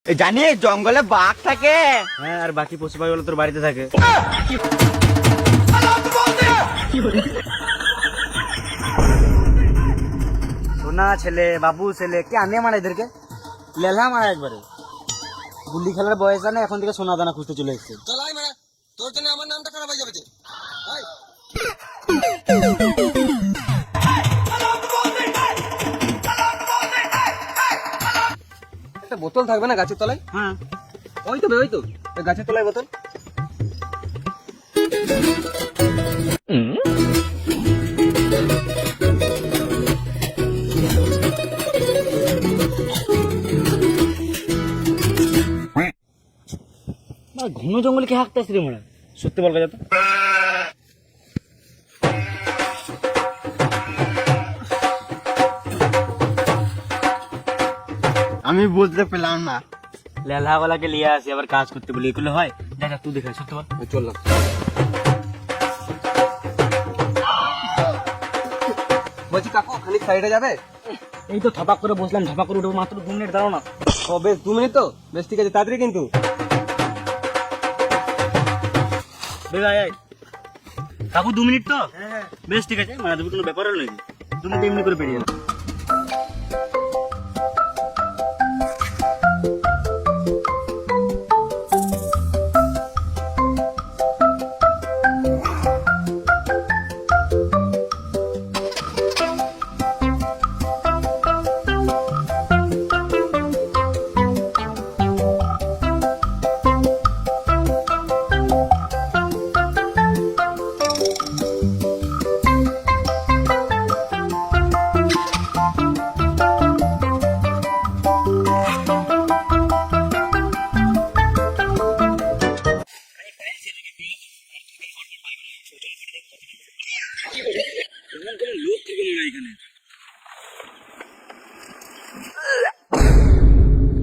জানিস জঙ্গলে বাঘ থাকে। হ্যাঁ, আর বাকি পশু পাখিগুলো তোর বাড়িতে থাকে। সোনা ছেলে, বাবু ছেলে, কে আনে মারা এদেরকে? লেলা মারা একবারে। গুল্লি খেলার বয়স না, এখন থেকে সোনা দানা খুঁজতে চলে এসছে। তোর জন্য আমার নামটা খারাপ হয়ে যাবে। একটা বোতল থাকবে না গাছের তলায়? হ্যাঁ, ওই তো গাছের তলায় বোতল। ঘন জঙ্গলে কে হাঁকতে আসছে রে মোড়া? সত্যি বল যা তো। আমি বুঝতে পেলাম না। লেলা গলাকে লিয়ে আসি আবার কাজ করতে বলি, এগুলো হয়? দেখা তুই দেখা, সত্যি বল। চললাম। বলছি কাকু খালি সাইডে যাবে? এই তো থপাক করে বসলাম, থপাক করে উঠবো, মাত্র 2 মিনিট দাঁড়াও না। ও বেশ 2 মিনিট তো, বেশ ঠিক আছে, তাড়াতাড়ি কিন্তু। কাকু 2 মিনিট তো? বেশ ঠিক আছে, মানে তুমি কোনো ব্যাপার হলো নাকি? 2 মিনিট এমনি করে পেরিয়ে যাবে।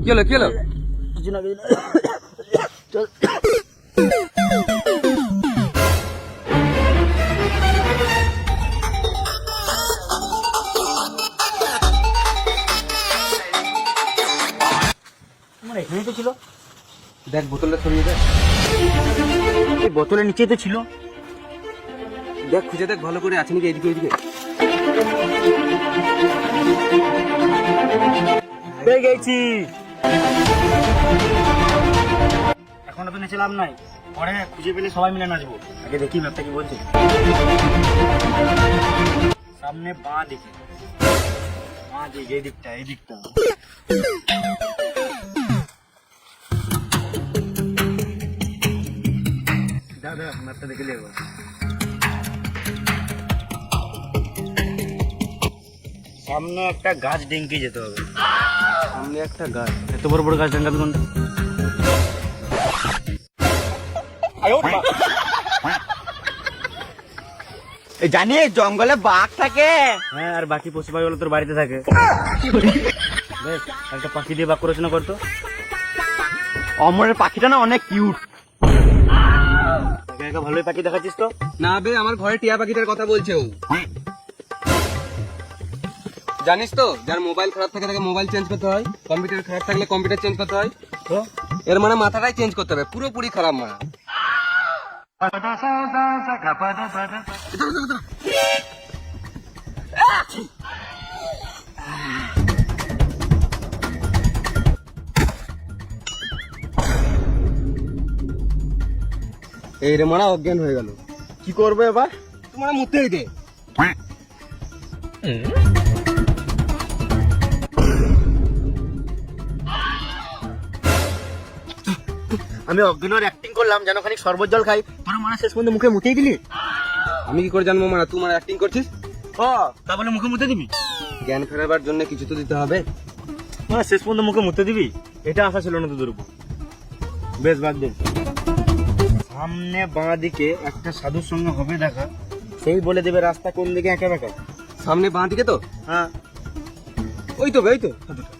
কি হলো কি হলো? কিছু না, কিছু না। চল। আমার এখানেই তো ছিল। দেখ বোতলটা সরিয়ে দেখ। এই বোতলের নিচেই তো ছিল। দেখ খুঁজে দেখ ভালো করে, আছে নাকি এদিকে ওইদিকে। পেয়ে গেছি। এখন তো নিচে লাভ নাই, পরে খুঁজে পেলে সবাই মিলে নাচবো। আগে দেখি ম্যাপটা কি বলছে। সামনে বাঁ দিকে, বাঁ দিকে, এই দিকটা, এই দিকটা। দাদা ম্যাপটা দেখে নেবো। সামনে একটা গাছ ডেঙ্কে যেতে হবে। সামনে একটা গাছ। এত বড় বড় গাছ ডেঙ্গাবি কোনটা? জানিস জঙ্গলে বাঘ থাকে। হ্যাঁ, আর বাকি পশু পাখিগুলো তোর বাড়িতে থাকে। বেশ, একটা পাখি দিয়ে বাক রচনা করতো। অমরের পাখিটা না অনেক কিউট। একা একা ভালোই পাখি দেখাচ্ছিস তো। না বে, আমার ঘরে টিয়া পাখিটার কথা বলছে ও। জানিস তো, যার মোবাইল খারাপ থাকে তাকে মোবাইল চেঞ্জ করতে হয়, কম্পিউটার খারাপ থাকলে কম্পিউটার চেঞ্জ করতে হয়। তো এর মানে মাথাটাই চেঞ্জ করতে হবে, পুরোপুরি খারাপ মারা। এই রে মারা অজ্ঞান হয়ে গেল। কি করবো এবার? তোমার মুতেই দে। আমি অজ্ঞানের অ্যাক্টিং করলাম যেন খানিক শরবত জল খাই, তোর মানে শেষ পর্যন্ত মুখে মুতেই দিলি। আমি কি করে জানবো মারা তুই মারা অ্যাক্টিং করছিস? ও, তা বলে মুখে মুতে দিবি? জ্ঞান ফেরাবার জন্য কিছু তো দিতে হবে। মানে শেষ পর্যন্ত মুখে মুতে দিবি? এটা আশা ছিল না তোদের উপর। বেশ, বাদ দে। সামনে বাঁ দিকে একটা সাধুর সঙ্গে হবে দেখা, সেই বলে দেবে রাস্তা কোন দিকে একা বেঁকা। সামনে বাঁ দিকে তো? হ্যাঁ, ওই তো সাধুটা।